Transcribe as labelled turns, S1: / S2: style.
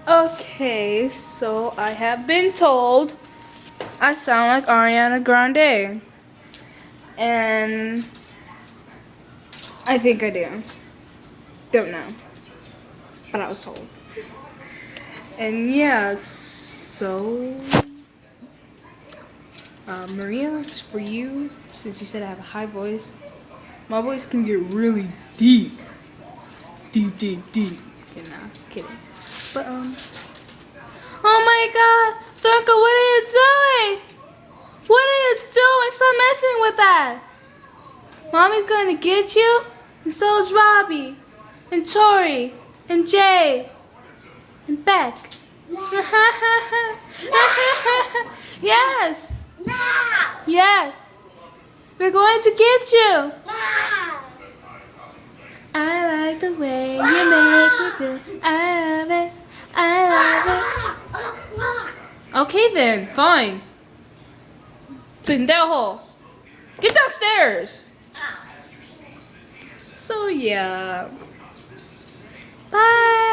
S1: Okay, so I have been told I sound like Ariana Grande. And I think I do. Don't know. But I was told. And yeah, so Maria, it's for you, since you said I have a high voice, my voice can get really deep. Deep, deep, deep. Okay, nah, kidding. But oh my god, Duncan, what are you doing? What are you doing? Stop messing with that. Mommy's gonna get you, and so is Robbie, and Tori, and Jay, and Beck. Yes,
S2: No!
S1: yes, we're going to get you.
S2: No!
S1: I like the way you make me feel. I love it. I love it. Okay then, fine. Pendejo. Get downstairs. So yeah. Bye.